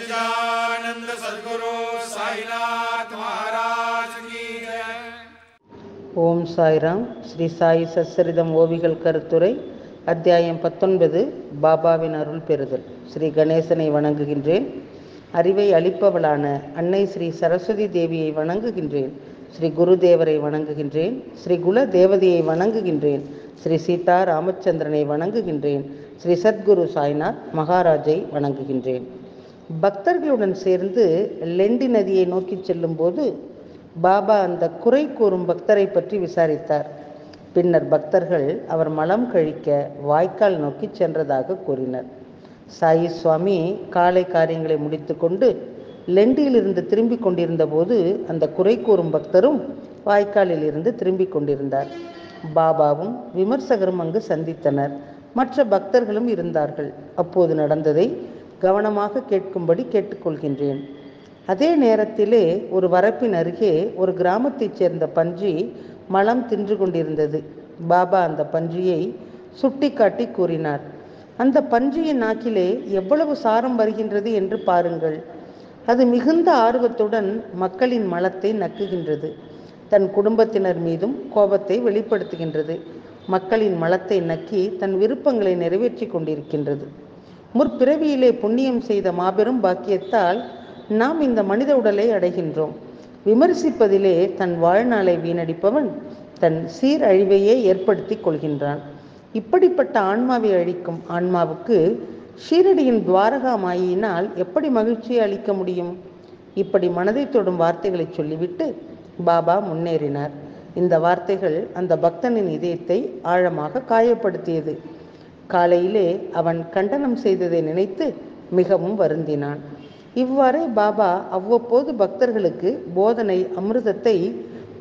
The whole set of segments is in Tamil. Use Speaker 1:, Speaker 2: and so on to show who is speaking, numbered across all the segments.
Speaker 1: सच्चिदानंद सद्गुरु साईनाथ महाराज की जय।
Speaker 2: ஓம் சாய்ராம். ஸ்ரீ சாயி சச்சரிதம் ஓவிகள் கருத்துரை அத்தியாயம் 19. பாபாவின் அருள் பெறுதல். ஸ்ரீ கணேசனை வணங்குகின்றேன். அறிவை அளிப்பவளான அன்னை ஸ்ரீ சரஸ்வதி தேவியை வணங்குகின்றேன். ஸ்ரீ குருதேவரை வணங்குகின்றேன். ஸ்ரீ குல தேவதையை வணங்குகின்றேன். ஸ்ரீ சீதா ராமச்சந்திரனை வணங்குகின்றேன். ஸ்ரீ சத்குரு சாய்நாத் மகாராஜை வணங்குகின்றேன். பக்தர்களுடன் சேர்ந்து லெண்டி நதியை நோக்கி செல்லும் போது பாபா அந்த குறை கூறும் பக்தரை பற்றி விசாரித்தார். பின்னர் பக்தர்கள் அவர் மலம் கழிக்க வாய்க்கால் நோக்கி சென்றதாக கூறினர். சாயி சுவாமி காலை காரியங்களை முடித்து கொண்டு லெண்டியிலிருந்து திரும்பிக் கொண்டிருந்த போது அந்த குறை கூறும் பக்தரும் வாய்க்காலில் இருந்து திரும்பிக் கொண்டிருந்தார். பாபாவும் விமர்சகரும் அங்கு சந்தித்தனர். மற்ற பக்தர்களும் இருந்தார்கள். அப்போது நடந்ததை கவனமாக கேட்கும்படி கேட்டுக்கொள்கின்றேன். அதே நேரத்திலே ஒரு வரப்பின் அருகே ஒரு கிராமத்தைச் சேர்ந்த பன்றி மலம் தின்று கொண்டிருந்தது. பாபா அந்த பன்றியை சுட்டி காட்டி கூறினார், அந்த பன்றியின் நாக்கிலே எவ்வளவு சாரம் வருகின்றது என்று பாருங்கள். அது மிகுந்த ஆர்வத்துடன் மக்களின் மலத்தை நக்குகின்றது. தன் குடும்பத்தினர் மீதும் கோபத்தை வெளிப்படுத்துகின்றது. மக்களின் மலத்தை நக்கி தன் விருப்பங்களை நிறைவேற்றி கொண்டிருக்கின்றது. முற்பிறவியிலே புண்ணியம் செய்த மாபெரும் பாக்கியத்தால் நாம் இந்த மனித உடலை அடைகின்றோம். விமர்சிப்பதிலே தன் வாழ்நாளை வீணடிப்பவன் தன் சீரழிவையே ஏற்படுத்தி கொள்கின்றான். இப்படிப்பட்ட ஆன்மாவை அழிக்கும் ஆன்மாவுக்கு ஷீரடியின் துவாரகா மாயினால் எப்படி மகிழ்ச்சியை அளிக்க முடியும்? இப்படி மனதை தொடும் வார்த்தைகளை சொல்லிவிட்டு பாபா முன்னேறினார். இந்த வார்த்தைகள் அந்த பக்தனின் இதயத்தை ஆழமாக காயப்படுத்தியது. காலையிலே அவன் கண்டனம் செய்ததை நினைத்து மிகவும் வருந்தினான். இவ்வாறே பாபா அவ்வப்போது பக்தர்களுக்கு போதனை அமிர்தத்தை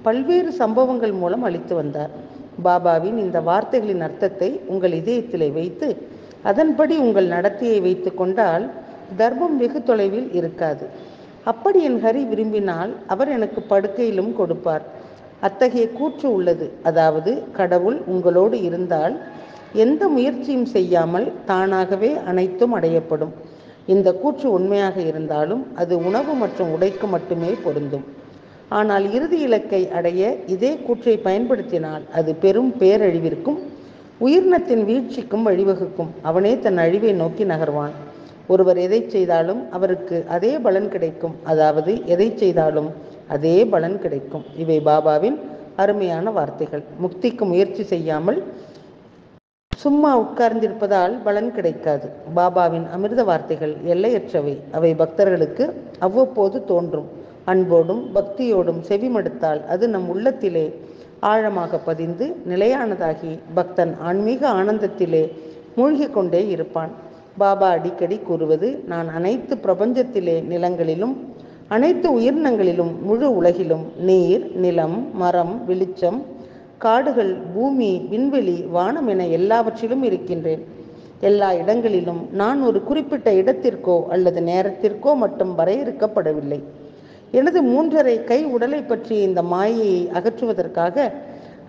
Speaker 2: பல்வேறு சம்பவங்கள் மூலம் அளித்து வந்தார். பாபாவின் இந்த வார்த்தைகளின் அர்த்தத்தை உங்கள் இதயத்திலே வைத்து அதன்படி உங்கள் நடத்தையை வைத்து கொண்டால் தர்மம் வெகு தொலைவில் இருக்காது. அப்படி என் ஹரி விரும்பினால் அவர் எனக்கு படுக்கையிலும் கொடுப்பார். அத்தகைய கூற்று உள்ளது. அதாவது, கடவுள் உங்களோடு இருந்தால் எந்த முயற்சியும் செய்யாமல் தானாகவே அனைத்தும் அடையப்படும். இந்த கூற்று உண்மையாக இருந்தாலும் அது உணவு மற்றும் உடைக்கு மட்டுமே பொருந்தும். ஆனால் இறுதி இலக்கை அடைய இதே கூற்றை பயன்படுத்தினால் அது பெரும் பேரழிவிற்கும் உயிரினத்தின் வீழ்ச்சிக்கும் வழிவகுக்கும். அவனே தன் அழிவை நோக்கி நகர்வான். ஒருவர் எதை செய்தாலும் அவருக்கு அதே பலன் கிடைக்கும். அதாவது, எதை செய்தாலும் அதே பலன் கிடைக்கும். இவை பாபாவின் அருமையான வார்த்தைகள். முக்திக்கு முயற்சி செய்யாமல் சும்மா உட்கார்ந்திருப்பதால் பலன் கிடைக்காது. பாபாவின் அமிர்த வார்த்தைகள் எல்லையற்றவை. அவை பக்தர்களுக்கு அவ்வப்போது தோன்றும். அன்போடும் பக்தியோடும் செவிமடுத்தால் அது நம் உள்ளத்திலே ஆழமாக பதிந்து நிலையானதாகி பக்தன் ஆன்மீக ஆனந்தத்திலே மூழ்கி கொண்டே இருப்பான். பாபா அடிக்கடி கூறுவது, நான் அனைத்து பிரபஞ்சத்திலே நிலங்களிலும் அனைத்து உயிரினங்களிலும் முழு உலகிலும் நீர், நிலம், மரம், வெளிச்சம், காடுகள், பூமி, விண்வெளி, வானம் என எல்லாவற்றிலும் இருக்கின்றேன். எல்லா இடங்களிலும் நான் ஒரு குறிப்பிட்ட இடத்திற்கோ அல்லது நேரத்திற்கோ மட்டும் வரையறுக்கப்படவில்லை. எனது 3.5 கை உடலை பற்றிய இந்த மாயையை அகற்றுவதற்காக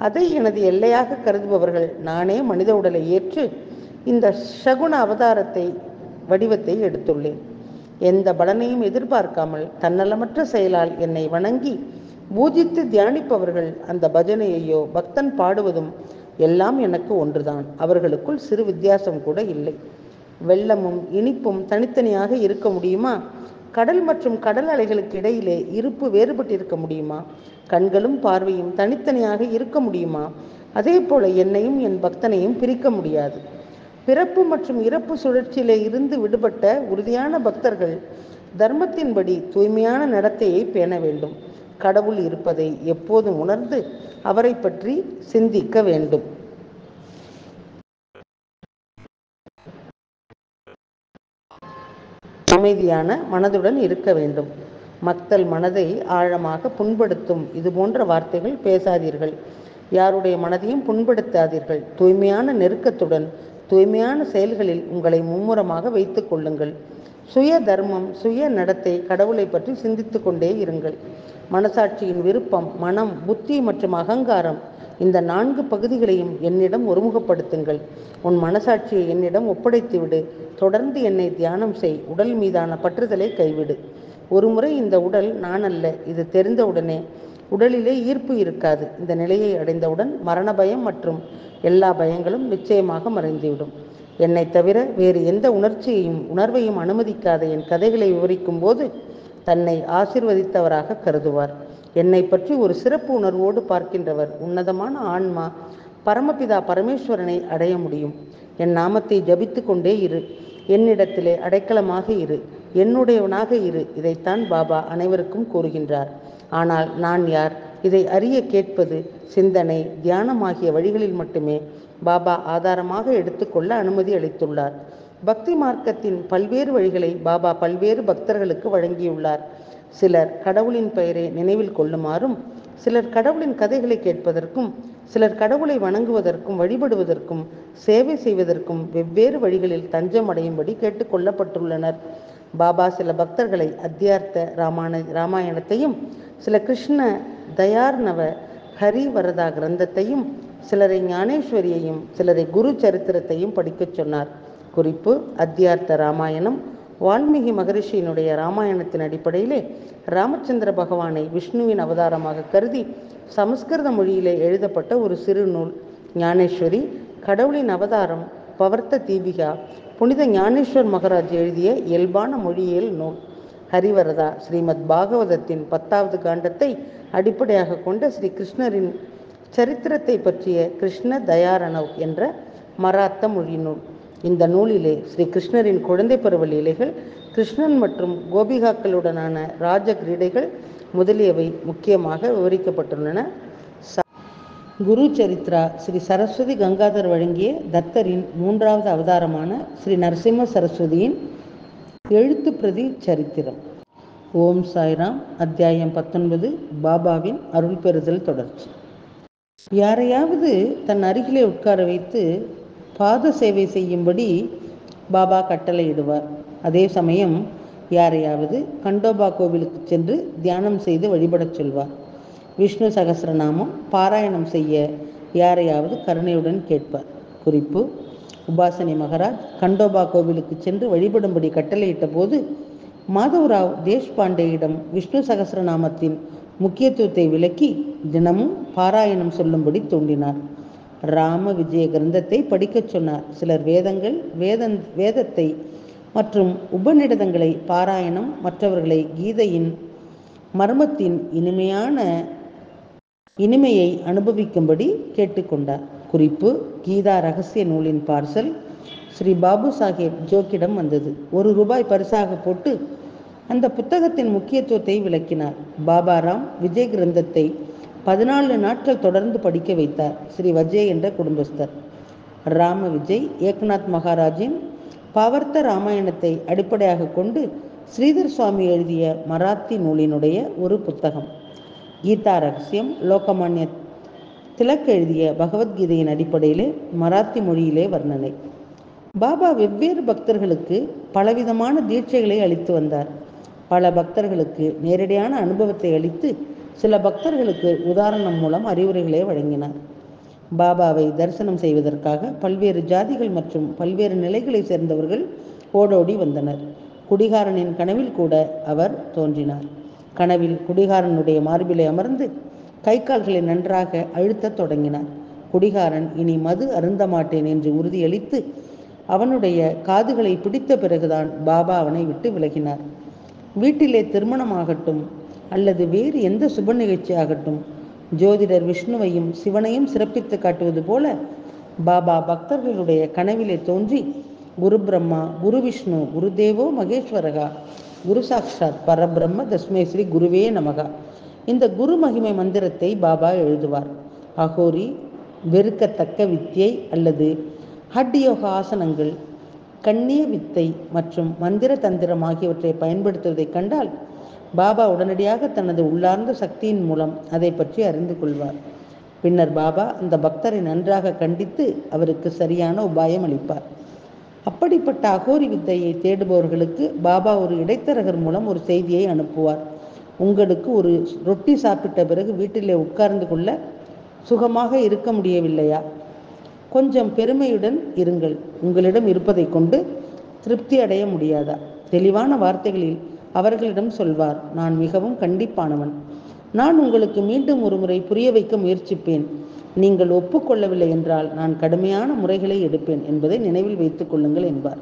Speaker 2: அதை எனது எல்லையாக கருதுபவர்கள் நானே மனித உடலை ஏற்று இந்த சகுன அவதாரத்தை வடிவத்தை எடுத்துள்ளேன். எந்த பலனையும் எதிர்பார்க்காமல் தன்னலமற்ற செயலால் என்னை வணங்கி பூஜித்து தியானிப்பவர்கள் அந்த பஜனையையோ பக்தன் பாடுவதும் எல்லாம் எனக்கு ஒன்றுதான். அவர்களுக்குள் சிறு வித்தியாசம் கூட இல்லை. வெள்ளமும் இனிப்பும் தனித்தனியாக இருக்க முடியுமா? கடல் மற்றும் கடல் அலைகளுக்கு இடையிலே இருப்பு வேறுபட்டிருக்க முடியுமா? கண்களும் பார்வையும் தனித்தனியாக இருக்க முடியுமா? அதே போல என்னையும் என் பக்தனையும் பிரிக்க முடியாது. பிறப்பு மற்றும் இறப்பு சுழற்சியிலே இருந்து விடுபட்ட உறுதியான பக்தர்கள் தர்மத்தின்படி தூய்மையான நடத்தையை பேண வேண்டும். கடவுள் இருப்பதை எப்போதும் உணர்ந்து அவரை பற்றி சிந்திக்க வேண்டும். அமைதியான மனதுடன் இருக்க வேண்டும். மக்கள் மனதை ஆழமாக புண்படுத்தும் இது போன்ற வார்த்தைகள் பேசாதீர்கள். யாருடைய மனதையும் புண்படுத்தாதீர்கள். தூய்மையான நெருக்கத்துடன் தூய்மையான செயல்களில் உங்களை மும்முரமாக வைத்துக் கொள்ளுங்கள். சுய தர்மம், சுய நடத்தை, கடவுளை பற்றி சிந்தித்து கொண்டே இருங்கள். மனசாட்சியின் விருப்பம், மனம், புத்தி மற்றும் அகங்காரம் இந்த 4 பகுதிகளையும் என்னிடம் ஒருமுகப்படுத்துங்கள். உன் மனசாட்சியை என்னிடம் ஒப்படைத்துவிடு. தொடர்ந்து என்னை தியானம் செய். உடல் மீதான பற்றுதலை கைவிடு. ஒருமுறை இந்த உடல் நான் அல்ல இது தெரிந்தவுடனே உடலிலே ஈர்ப்பு இருக்காது. இந்த நிலையை அடைந்தவுடன் மரண பயம் மற்றும் எல்லா பயங்களும் நிச்சயமாக மறைந்துவிடும். என்னை தவிர வேறு எந்த உணர்வையும் அனுமதிக்காத என் கதைகளை விவரிக்கும் போது தன்னை ஆசிர்வதித்தவராக கருதுவார். என்னை பற்றி ஒரு சிறப்பு உணர்வோடு பார்க்கின்றவர் உன்னதமான ஆன்மா பரமபிதா பரமேஸ்வரனை அடைய முடியும். என் நாமத்தை ஜபித்து கொண்டே இரு. என்னிடத்திலே அடைக்கலமாக இரு. என்னுடையவனாக இரு. இதைத்தான் பாபா அனைவருக்கும் கூறுகின்றார். ஆனால் நான் யார்? இதை அறிய கேட்பது, சிந்தனை, தியானம் ஆகிய வழிகளில் மட்டுமே பாபா ஆதாரமாக எடுத்துக்கொள்ள அனுமதி அளித்துள்ளார். பக்தி மார்க்கத்தின் பல்வேறு வழிகளை பாபா பல்வேறு பக்தர்களுக்கு வழங்கியுள்ளார். சிலர் கடவுளின் பெயரை நினைவில் கொள்ளுமாறும், சிலர் கடவுளின் கதைகளை கேட்பதற்கும், சிலர் கடவுளை வணங்குவதற்கும், வழிபடுவதற்கும், சேவை செய்வதற்கும் வெவ்வேறு வழிகளில் தஞ்சம் அடையும்படி கேட்டுக்கொள்ளப்பட்டுள்ளனர். பாபா சில பக்தர்களை அத்தியார்த்த ராமாயணத்தையும், சில கிருஷ்ண தயார்ணவ ஹரிவரதா கிரந்தத்தையும், சிலரை ஞானேஸ்வரியையும், சிலரை குரு சரித்திரத்தையும் படிக்கச் சொன்னார். குறிப்பு: அத்தியார்த்த ராமாயணம் வால்மீகி மகரிஷியினுடைய ராமாயணத்தின் அடிப்படையிலே ராமச்சந்திர பகவானை விஷ்ணுவின் அவதாரமாக கருதி சமஸ்கிருத மொழியிலே எழுதப்பட்ட ஒரு சிறு நூல். ஞானேஸ்வரி கடவுளின் அவதாரம் பவர்த்த தீபிகா புனித ஞானேஸ்வர் மகராஜ் எழுதிய இயல்பான மொழியியல் நூல். ஹரிவரதா ஸ்ரீமத் பாகவதத்தின் 10வது காண்டத்தை அடிப்படையாக கொண்ட ஸ்ரீ கிருஷ்ணரின் சரித்திரத்தை பற்றிய கிருஷ்ண தயாரணவ் என்ற மராத்த மொழி நூல். இந்த நூலிலே ஸ்ரீ கிருஷ்ணரின் குழந்தை பருவ லீலைகள், கிருஷ்ணன் மற்றும் கோபிகாக்களுடனான ராஜ கிரீடைகள் முதலியவை முக்கியமாக விவரிக்கப்பட்டுள்ளன. குரு சரித்ரா ஸ்ரீ சரஸ்வதி கங்காதர் வழங்கிய தத்தரின் 3வது அவதாரமான ஸ்ரீ நரசிம்ம சரஸ்வதியின் எழுத்து பிரதி சரித்திரம். ஓம் சாய்ராம். அத்தியாயம் 19. பாபாவின் அருள் பெறுதல் தொடர்ச்சி. யாரையாவது தன் அருகிலே உட்கார வைத்து பாத சேவை செய்யும்படி பாபா கட்டளையிடுவார். அதே சமயம் யாரையாவது கண்டோபா கோவிலுக்கு சென்று தியானம் செய்து வழிபடச் சொல்வார். விஷ்ணு சகஸ்ரநாமம் பாராயணம் செய்ய யாரையாவது கருணையுடன் கேட்பார். குறிப்பு: உபாசனி மகராஜ் கண்டோபா கோவிலுக்கு சென்று வழிபடும்படி கட்டளையிட்ட போது மாதவராவ் தேஷ்பாண்டேயிடம் விஷ்ணு சகஸ்ரநாமத்தின் முக்கியத்துவத்தை விளக்கி தினமும் பாராயணம் சொல்லும்படி தூண்டினார். ராம விஜய கிரந்தத்தை படிக்கச் சொன்னார். சிலர் வேதத்தை மற்றும் உபநிடதங்களை பாராயணம், மற்றவர்களை கீதையின் மர்மத்தின் இனிமையை அனுபவிக்கும்படி கேட்டுக்கொண்டார். குறிப்பு: கீதா ரகசிய நூலின் பார்சல் ஸ்ரீ பாபு சாஹேப் ஜோக்கிடம் வந்தது. ₹1 பரிசாக போட்டு அந்த புத்தகத்தின் முக்கியத்துவத்தை விளக்கினார். பாபாராம் விஜய் கிரந்தத்தை 14 நாட்கள் தொடர்ந்து படிக்க வைத்தார். ஸ்ரீ வஜய் என்ற குடும்பஸ்தர். ராம விஜய் ஏக்நாத் மகாராஜின் பாவர்த்த ராமாயணத்தை அடிப்படையாக கொண்டு ஸ்ரீதர் சுவாமி எழுதிய மராத்தி நூலினுடைய ஒரு புத்தகம். கீதா ரகசியம் லோகமான்ய திலக் எழுதிய பகவத்கீதையின் அடிப்படையிலே மராத்தி மொழியிலே வர்ணனை. பாபா வெவ்வேறு பக்தர்களுக்கு பலவிதமான தீட்சைகளை அளித்து வந்தார். பல பக்தர்களுக்கு நேரடியான அனுபவத்தை அளித்து சில பக்தர்களுக்கு உதாரணம் மூலம் அறிவுரைகளை வழங்கினார். பாபாவை தரிசனம் செய்வதற்காக பல்வேறு ஜாதிகள் மற்றும் பல்வேறு நிலைகளை சேர்ந்தவர்கள் ஓடோடி வந்தனர். குடிகாரனின் கனவில் கூட அவர் தோன்றினார். கனவில் குடிகாரனுடைய மார்பிலை அமர்ந்து கை கால்களை நன்றாக அழுத்தத் தொடங்கினார். குடிகாரன் இனி மது அருந்த மாட்டேன் என்று உறுதியளித்து அவனுடைய காதுகளை பிடித்த பிறகுதான் பாபா அவனை விட்டு விலகினார். வீட்டிலே திருமணமாகட்டும் அல்லது வேறு எந்த சுப நிகழ்ச்சி ஆகட்டும், ஜோதிடர் விஷ்ணுவையும் சிவனையும் சிறப்பித்து காட்டுவது போல பாபா பக்தர்களுடைய கனவிலே தோன்றி குரு பிரம்மா, குரு விஷ்ணு, குருதேவோ மகேஸ்வரகா, குரு சாக்ஷாத் பரபிரம்ம தஸ்மை ஸ்ரீ குருவே நமகா இந்த குரு மகிமை மந்திரத்தை பாபா எழுதுவார். அகோரி, வெறுக்கத்தக்க வித்தியை அல்லது ஹட் யோக ஆசனங்கள், கண்ணிய வித்தை மற்றும் மந்திர தந்திரம் ஆகியவற்றை பயன்படுத்துவதை கண்டால் பாபா உடனடியாக தனது உள்ளார்ந்த சக்தியின் மூலம் அதை பற்றி அறிந்து கொள்வார். பின்னர் பாபா அந்த பக்தரை நன்றாக கண்டித்து அவருக்கு சரியான உபாயம் அளிப்பார். அப்படிப்பட்ட அகோரி வித்தையை தேடுபவர்களுக்கு பாபா ஒரு இடைத்தரகர் மூலம் ஒரு செய்தியை அனுப்புவார். உங்களுக்கு ஒரு ரொட்டி சாப்பிட்ட பிறகு வீட்டிலே உட்கார்ந்து கொள்ள சுகமாக இருக்க முடியவில்லையா? கொஞ்சம் பெருமையுடன் இருங்கள். உங்களிடம் இருப்பதை கொண்டு திருப்தி அடைய முடியாதா? தெளிவான வார்த்தைகளில் அவர்களிடம் சொல்வார். நான் மிகவும் கண்டிப்பானவன். நான் உங்களுக்கு மீண்டும் ஒரு முறை புரிய வைக்க முயற்சிப்பேன். நீங்கள் ஒப்புக்கொள்ளவில்லை என்றால் நான் கடுமையான முறைகளை எடுப்பேன் என்பதை நினைவில் வைத்துக் கொள்ளுங்கள் என்பார்.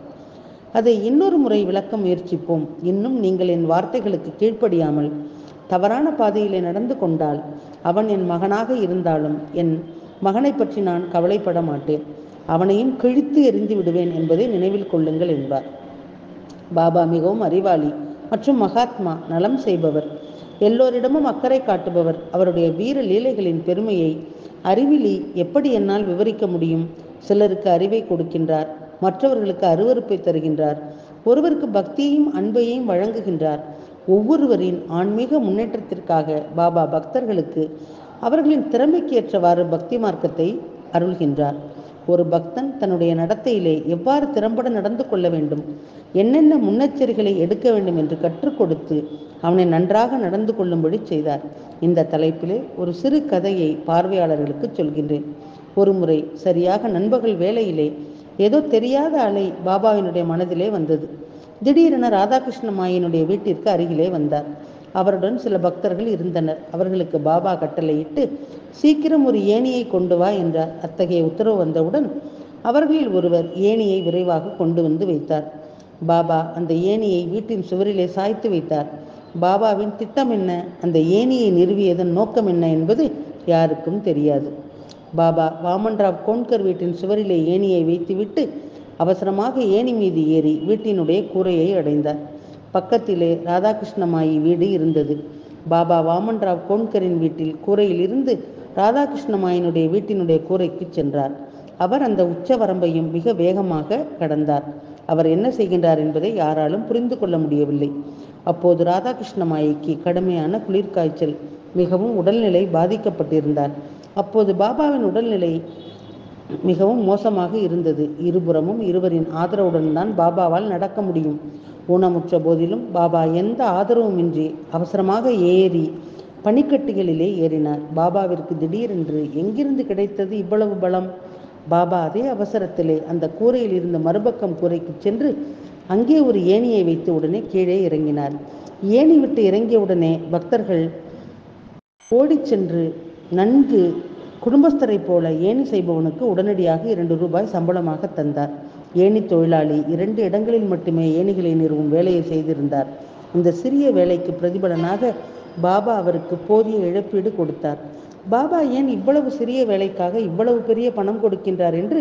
Speaker 2: அதை இன்னொரு முறை விளக்க முயற்சிப்போம். இன்னும் நீங்கள் என் வார்த்தைகளுக்கு கீழ்ப்படியாமல் தவறான பாதையிலே நடந்து கொண்டால் அவன் என் மகனாக இருந்தாலும் என் மகனை பற்றி நான் கவலைப்பட மாட்டேன். அவனையும் கிழித்து எறிந்து விடுவேன் என்பதை நினைவில் கொள்ளுங்கள் என்பார். பாபா மிகவும் அறிவாளி மற்றும் மகாத்மா, நலம் செய்பவர், எல்லோரிடமும் அக்கறை காட்டுபவர். அவருடைய வீர லீலைகளின் பெருமையை அறிவிலி எப்படி என்னால் விவரிக்க முடியும்? சிலருக்கு அறிவை கொடுக்கின்றார், மற்றவர்களுக்கு அருவருப்பை தருகின்றார், ஒருவருக்கு பக்தியையும் அன்பையும் வழங்குகின்றார். ஒவ்வொருவரின் ஆன்மீக முன்னேற்றத்திற்காக பாபா பக்தர்களுக்கு அவர்களின் திறமைக்கு ஏற்றவாறு பக்தி மார்க்கத்தை அருள்கின்றார். ஒரு பக்தன் தன்னுடைய நடத்தையிலே எவ்வாறு திறம்பட நடந்து கொள்ள வேண்டும், என்னென்ன முன்னெச்சரிக்கைகளை எடுக்க வேண்டும் என்று கற்றுக் கொடுத்து அவனை நன்றாக நடந்து கொள்ளும்படி செய்தார். இந்த தலைப்பிலே ஒரு சிறு கதையை பார்வையாளர்களுக்கு சொல்கின்றேன். ஒரு முறை சரியாக நண்பகல் வேளையிலே ஏதோ தெரியாத அலை பாபாவினுடைய மனதிலே வந்தது. திடீரென ராதாகிருஷ்ண மாயினுடைய வீட்டிற்கு அருகிலே வந்தார். அவருடன் சில பக்தர்கள் இருந்தனர். அவர்களுக்கு பாபா கட்டளையிட்டு சீக்கிரம் ஒரு ஏணியை கொண்டு வா என்றார். அத்தகைய உத்தரவு வந்தவுடன் அவர்களில் ஒருவர் ஏணியை விரைவாக கொண்டு வந்து வைத்தார். பாபா அந்த ஏணியை வீட்டின் சுவரிலே சாய்த்து வைத்தார். பாபாவின் திட்டம் என்ன, அந்த ஏணியை நிறுவியதன் நோக்கம் என்ன என்பது யாருக்கும் தெரியாது. பாபா வாமன்ராவ் கோன்கர் வீட்டின் சுவரிலே ஏணியை வைத்துவிட்டு அவசரமாக ஏணி மீது ஏறி வீட்டினுடைய கூரையை அடைந்தார். பக்கத்திலே ராதாகிருஷ்ணமாயி வீடு இருந்தது. பாபா வாமன்ராவ் கோன்கரின் வீட்டில் கூரையில் இருந்து ராதாகிருஷ்ணமாயினுடைய வீட்டினுடைய கூரைக்கு சென்றார். அவர் அந்த உச்ச வரம்பையும் மிக வேகமாக கடந்தார். அவர் என்ன செய்கின்றார் என்பதை யாராலும் புரிந்து கொள்ள முடியவில்லை. அப்போது ராதாகிருஷ்ணமாயிக்கு கடுமையான குளிர்காய்ச்சல், மிகவும் உடல்நிலை பாதிக்கப்பட்டிருந்தார். அப்போது பாபாவின் உடல்நிலை மிகவும் மோசமாக இருந்தது. இருபுறமும் இருவரின் ஆதரவுடன் தான் பாபாவால் நடக்க முடியும். ஊனமுற்ற போதிலும் பாபா எந்த ஆதரவுமின்றி அவசரமாக ஏறி பனிக்கட்டிகளிலே ஏறினார். பாபாவிற்கு திடீரென்று எங்கிருந்து கிடைத்தது இவ்வளவு பலம்? பாபா அதே அவசரத்திலே அந்த கூரையில் இருந்த மறுபக்கம் கூரைக்கு சென்று அங்கே ஒரு ஏணியை வைத்து உடனே கீழே இறங்கினார். ஏணி விட்டு இறங்கியவுடனே பக்தர்கள் ஓடிச் சென்று நன்கு குடும்பஸ்தரை போல ஏணி செய்பவனுக்கு உடனடியாக 2 ரூபாய் சம்பளமாக தந்தார். ஏணி தொழிலாளி 2 இடங்களில் மட்டுமே ஏணிகளை நிறுவும் வேலையை செய்திருந்தார். இந்த சிறிய வேலைக்கு பிரதிபலனாக பாபா அவருக்கு போதிய இழப்பீடு கொடுத்தார். பாபா ஏன் இவ்வளவு சிறிய வேலைக்காக இவ்வளவு பெரிய பணம் கொடுக்கின்றார் என்று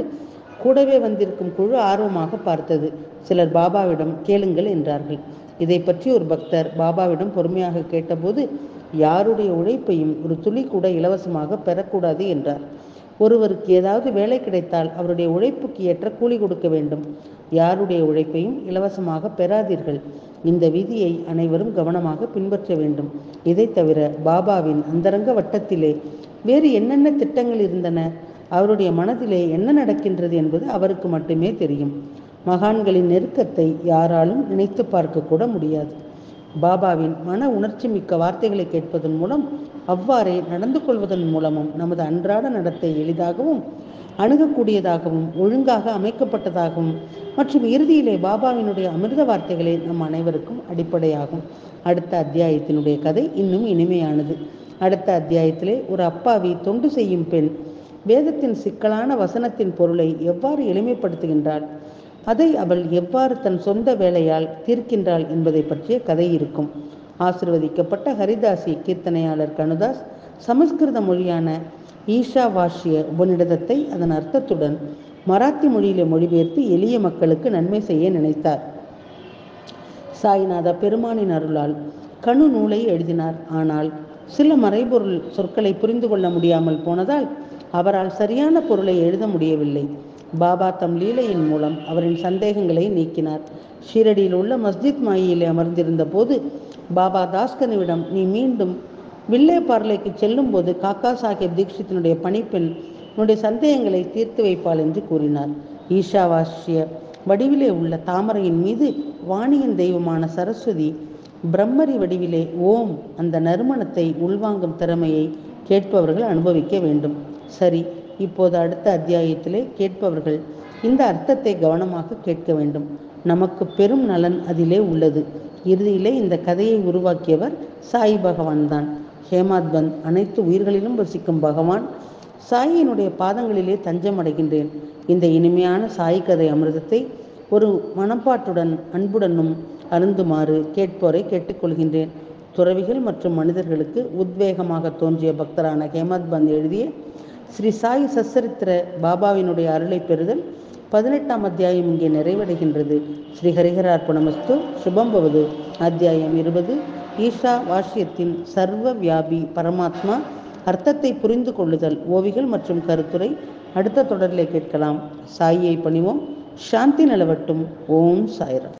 Speaker 2: கூடவே வந்திருக்கும் குழு ஆர்வமாக பார்த்தது. சிலர் பாபாவிடம் கேளுங்கள் என்றார்கள். இதை பற்றி ஒரு பக்தர் பாபாவிடம் பொறுமையாக கேட்டபோது, யாருடைய உழைப்பையும் ஒரு துளி கூட இலவசமாக பெறக்கூடாது என்றார். ஒருவருக்கு ஏதாவது வேலை கிடைத்தால் அவருடைய உழைப்புக்கு ஏற்ற கூலி கொடுக்க வேண்டும். யாருடைய உழைப்பையும் இலவசமாக பெறாதீர்கள். இந்த விதியை அனைவரும் கவனமாக பின்பற்ற வேண்டும். இதை தவிர பாபாவின் அந்தரங்க வட்டத்திலே வேறு என்னென்ன திட்டங்கள் இருந்தன, அவருடைய மனதிலே என்ன நடக்கின்றது என்பது அவருக்கு மட்டுமே தெரியும். மகான்களின் நெருக்கத்தை யாராலும் நினைத்து பார்க்க கூட முடியாது. பாபாவின் மன உணர்ச்சி மிக்க வார்த்தைகளை கேட்பதன் மூலம், அவ்வாறே நடந்து கொள்வதன் மூலமும் நமது அன்றாட நடத்தை எளிதாகவும் அணுகக்கூடியதாகவும் ஒழுங்காக அமைக்கப்பட்டதாகவும் மற்றும் இறுதியிலே பாபாவினுடைய அமிர்த வார்த்தைகளே நம் அனைவருக்கும் அடிப்படையாகும். அடுத்த அத்தியாயத்தினுடைய கதை இன்னும் இனிமையானது. அடுத்த அத்தியாயத்திலே ஒரு அப்பாவி தொண்டு செய்யும் பெண் வேதத்தின் சிக்கலான வசனத்தின் பொருளை எவ்வாறு எளிமைப்படுத்துகின்றாள், அதை அவள் எவ்வாறு தன் சொந்த வேலையால் தீர்க்கின்றாள் என்பதை பற்றிய கதை இருக்கும். ஆசிர்வதிக்கப்பட்ட ஹரிதாசி கீர்த்தனையாளர் கனுதாஸ் சமஸ்கிருத மொழியான ஈஷாவாஷ்ய உபநிடதத்தை அதன் அர்த்தத்துடன் மராத்தி மொழியிலே மொழிபெயர்த்து எளிய மக்களுக்கு நன்மை செய்ய நினைத்தார். சாய்நாத பெருமானின் அருளால் கணு நூலை எழுதினார். ஆனால் சில மறைபொருள் சொற்களை புரிந்து கொள்ள முடியாமல் போனதால் அவரால் சரியான பொருளை எழுத முடியவில்லை. பாபா தம் லீலையின் மூலம் அவரின் சந்தேகங்களை நீக்கினார். ஷீரடியில் உள்ள மஸ்ஜித் மாயிலே அமர்ந்திருந்த போது பாபா தாஸ்கனுவிடம், நீ மீண்டும் வில்லே பார்லைக்கு செல்லும் போது காக்கா சாஹேப் தீக்ஷித்தினுடைய பணிப்பெண் உன்னுடைய சந்தேகங்களை தீர்த்து வைப்பாள் என்று கூறினார். ஈஷாவாஷ்ய வடிவிலே உள்ள தாமரையின் மீது வாணியின் தெய்வமான சரஸ்வதி பிரம்மரி வடிவிலே ஓம் அந்த நறுமணத்தை உள்வாங்கும் திறமையை கேட்பவர்கள் அனுபவிக்க வேண்டும். சரி, இப்போது அடுத்த அத்தியாயத்திலே கேட்பவர்கள் இந்த அர்த்தத்தை கவனமாக கேட்க வேண்டும். நமக்கு பெரும் நலன் அதிலே உள்ளது. இறுதியிலே இந்த கதையை உருவாக்கியவர் சாய் பகவான் தான். ஹேமாத் பந்த் அனைத்து உயிர்களிலும் வசிக்கும் பகவான் சாயினுடைய பாதங்களிலே தஞ்சம் அடைகின்றேன். இந்த இனிமையான சாய் கதை அமிர்தத்தை ஒரு மனப்பாட்டுடன் அன்புடனும் அருந்துமாறு கேட்போரை கேட்டுக்கொள்கின்றேன். துறவிகள் மற்றும் மனிதர்களுக்கு உத்வேகமாக தோன்றிய பக்தரான ஹேமத் பந்த் எழுதிய ஸ்ரீ சாய் சச்சரித்திர பாபாவினுடைய அருளை பெறுதல் 18ஆம் அத்தியாயம் இங்கே நிறைவடைகின்றது. ஸ்ரீ ஹரிஹரார்ப்பணமஸ்து. சுபம் பவது. அத்தியாயம் 20. ஈஷா வாஷ்யத்தின் சர்வ வியாபி பரமாத்மா அர்த்தத்தை புரிந்து கொள்ளுதல், ஓவிகள் மற்றும் கருத்துரை அடுத்த தொடரிலே கேட்கலாம். சாயியை பணிவோம். சாந்தி நிலவட்டும். ஓம் சாய்ராம்.